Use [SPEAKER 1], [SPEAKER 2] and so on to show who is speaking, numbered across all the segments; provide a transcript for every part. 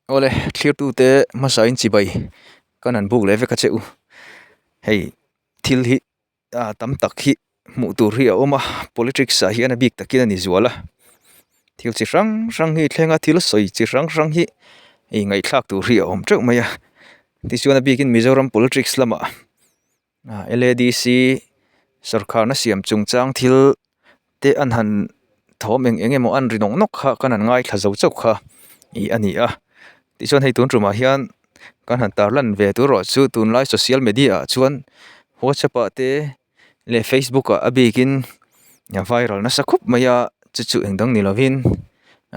[SPEAKER 1] Ole clear tu te masain chibai kanan buk leve ka cheu hei thil hi tam tak hi mu tur hi oma politics a hian a bik takin ani zuala thil chi rang hi thlenga thil soi chi rang hi ngai thlak tur hi om treu maya ti chuan a bikin Mizoram politics lama LADC sarkar na siam chungchang thil te an han thom emo an rinong nok kha kanan ngai thla zo chau kha ani a ti chuan hei tun truma hian kan han tar lan ve tu ro chu tun lai social media chuan WhatsApp te le Facebook a bikin viral na sakhup maya chu engdang ni lovin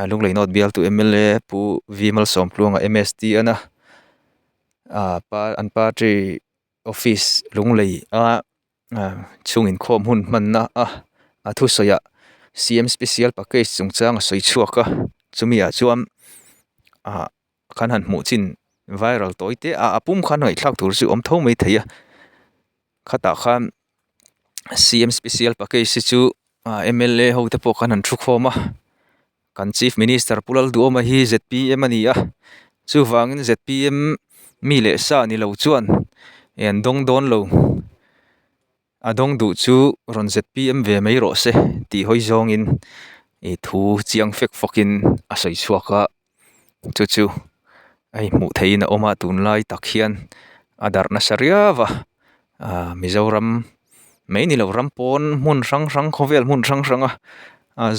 [SPEAKER 1] lunglei not bial tu MLA pu Vimal Somplunga MST ana an party office lunglei chungin khom hun manna thu soya CM special package chungchang soi chuaka chumia chuam kan han mu chin viral toite apum khan ngai thlak tur chu om tho mai theia khata khan CM special package chu MLA ho te po kan han thu khoma kan chief minister pulal du oma hi ZPM ania chu wangin ZPM mi le sa ni lo chuan en dong don lo adong du chu ron ZPM ve mai ro se ti hoi zong in thu chiang fek fokin a soi chuaka chu ai mu theina oma tun lai tak hian adar na sariawa Mizoram mai ni lo rampon mun rang khovel mun rang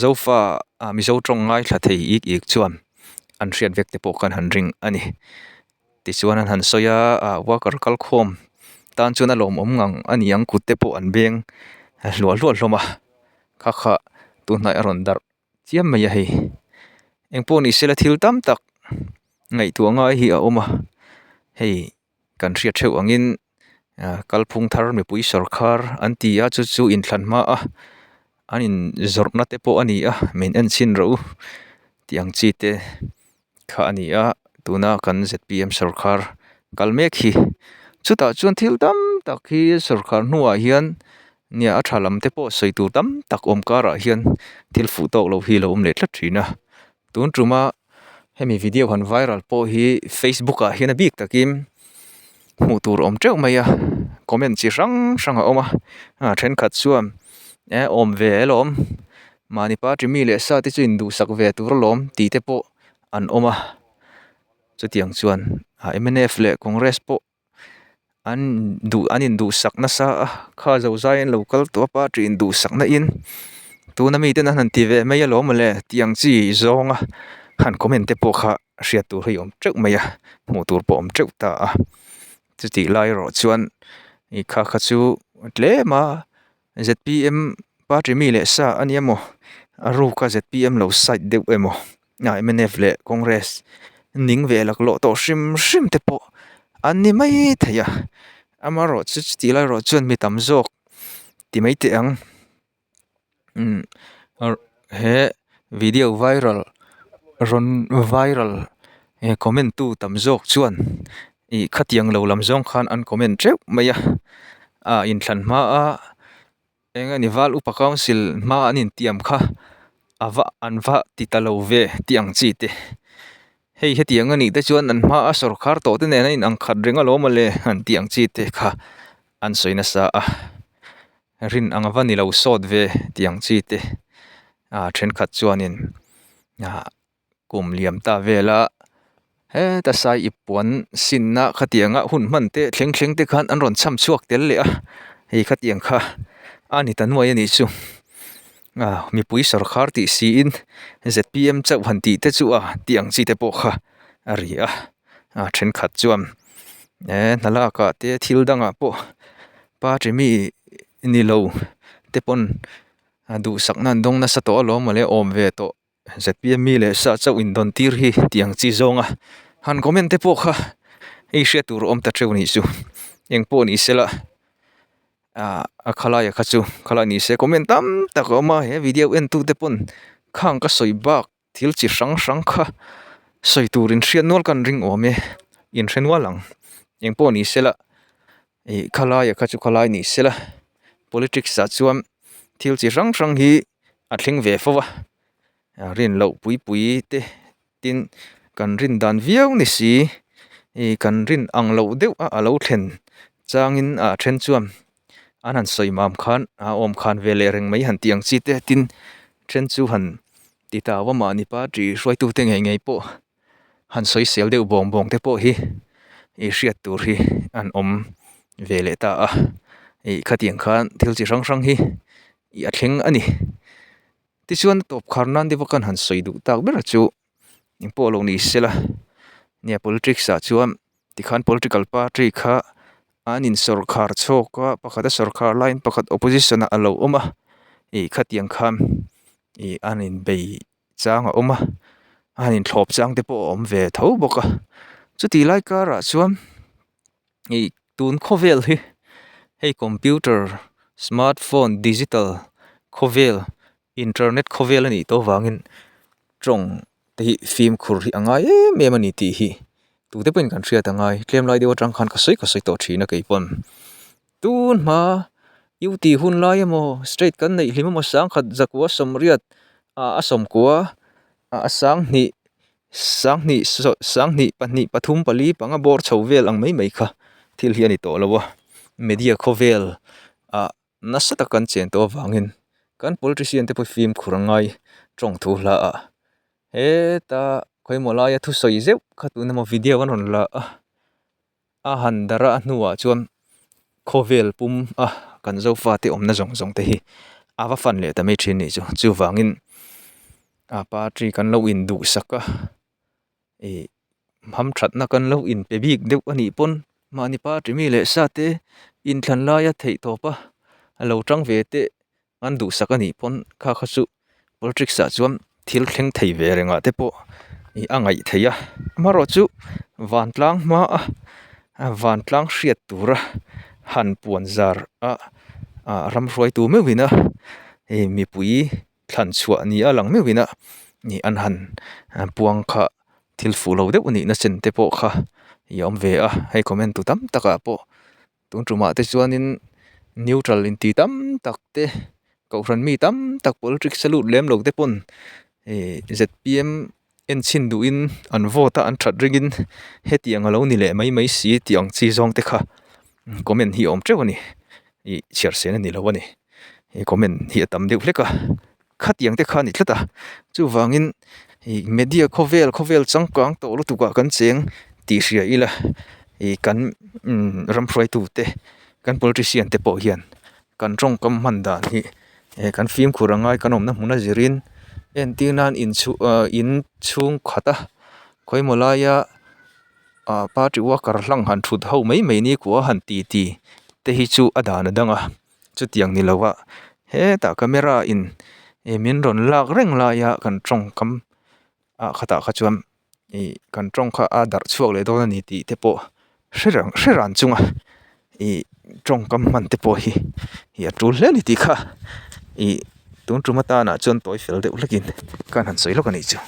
[SPEAKER 1] zofa Mizo tong ngai thla thei ik chuan an riat vek te po kan han ring ani ti chuan an han soya worker kal khom tan chuan a lom om ngang ani ang kut te po an beng lual hloma kha tu hnai aron dar chiam mai a hei engpo ni sela thil tam tak ngai tu ngai hi a oma hei kan riat theu angin kalphung thar mi pui sarkar antia chu in thlanma anin zorna te po ani main en chin ro tiang chi te kha ani tuna kan ZPM sarkar kalmek hi chuta chuan thil tam tak hi sarkar nuwa hian nia a thalam te po soi tur tam tak om kara hian thil fu tok lo hi lo le thla thina tun truma hemi video han viral po hi Facebook a hian a bik takim mu tur om treu maya comment chi rang a oma then khat chuam om ve lom mani party mi le sa ti chu in du sak ve tur lom ti te po an oma chu tiang chuan MNF le Congress po anin du sak na sa kha zo zain local to party in du sak na in tu na mi te na han ti ve mai lom le tiang chi zonga han comment te po kha riat tur hi om treu maya mu tur po om treu ta chu ti lai ro chuan i kha chu tle ma ZPM party mi le sa aniamo aru ka ZPM lo site deuh emo MNF le Congress ning ve lak lo to shim te po ani mai theia amaro chu ti lai ro chuan mi tam zok ti mai te ang he video viral ron viral comment tu tam zok chuan i khatiang lo lam zong khan an comment treu maya in thlan ma enga ni wal upa council ma anin tiam kha anwa titalo ve tiang chi te hei hetiang ani te chuan an ma sarkar to te ne in ang khat renga lo male an tiang chi te kha an soina sa rin angwa ni lo sot ve tiang chi te then khat chuanin kum liam ta vela he ta sai ipuan sinna khatianga hun man te thleng te khan an ron cham chuak tel le hei khatiang kha ani tanwai ani chu mi pui sarkar ti si in ZPM chau han ti te chu tiang chi te po kha ari then khat chuam nalaka te thil danga po party mi ni lo te pon du saknan dong na sa to lo male om ve to ZPM mi le sa chau in don tir hi tiang chi zonga han comment te po kha ei hria tur om ta treu ni chu engpo ni sela khalaya khachu khala ni se comment tam tak oma he video en tu te pon khang ka soi bak thil chi rang kha soi turin hriat nol kan ring ome in hrenwa lang engpo ni sela khalaya khachu khalai ni sela politics sa chuam thil chi rang hi a thleng ve fowa rin lo pui te tin kan rin dan viau ni si kan rin ang lo deuh a lo thlen changin then chuam an han soi mam khan om khan vele reng mai han tiang chi te tin then chu han ti ta wa ma ni pa tri roi tu te ngai ngai po han soi sel deuh bong bong te po hi hriat tur hi an om vele ta khatiang khan thil chi rang rang hi a thleng ani ti chuan top kharnan dewa kan han soi du tak ber chu impo lo ni sela nia politics a chuan ti khan political party kha anin sarkar choka pakhata sarkar line pakhat opposition a lo oma khatiang kham anin bei changa oma anin thlop chang te po om ve tho boka chuti lai kara chuan tun khovel hi hei computer smartphone digital khovel internet khovel ani to wangin trong te hi film khur hi angai me mani ti hi tu te pen kan thria tangai tlem lai dewa tang khan ka soi to thina kei pon tun ma yuti hun lai mo straight kan nei hlima mo sang khat zakwa somriat a som kwa a sang ni pani pathum pali panga bor chhovel ang mai kha thil hi ani to lawa media khovel nasata kan chen to wangin kan politician te po film khurangai trong thu la ta khoi mola ya thu soi zeu khatu na mo video an hon la a han dara nuwa chuan khovel pum kan zo fa te omna zong te hi awa fan le ta me thin ni chu wangin party kan lo in du saka ham that na kan lo in pe bik deuh ani pon mani party mi le sa te in thlan la ya thei to pa lo tang ve te an du saka ni pon kha chu politics a chuan thil thleng thei ve renga te po angai theia maro chu van tlang ma van tlang hriat tura han puan zar ram roi tu me wina mi pui thlan chua ni alang me wina ni an han puang kha thil fu lo deuh ni na chen te po kha yom ve hei comment tu tam taka po tun tuma te chuanin neutral in ti tam tak te ko ran mi tam tak politics salut lem lo te pon ZPM en chin du in an vote an that ringin hetiang alo ni le mai si tiang chi zong te kha comment hi om trewani share sen ni lo wani comment hi tam deuh hleka khatiang te kha ni thlata chu wangin media khovel changkang to lu tuka kan cheng ti hria ila kan ramhroi tu te kan politician te po hian kan rong kam man dan hi kan film khurangai kan omna hmuna zirin en tinan in chung khata khoi molaya party worker hlang han thut ho mai ni ko han ti te hi chu adana danga chu tiang ni lawa he ta camera in min ron lak reng la ya kan tong kam khata kha chuan kan tong kha dar chuak le don ni ti te po hreran chunga tong kam man te po hi ya tul le ni ti kha tun trumata na chon toy fel de ulakin kan han soi lo kan ni chu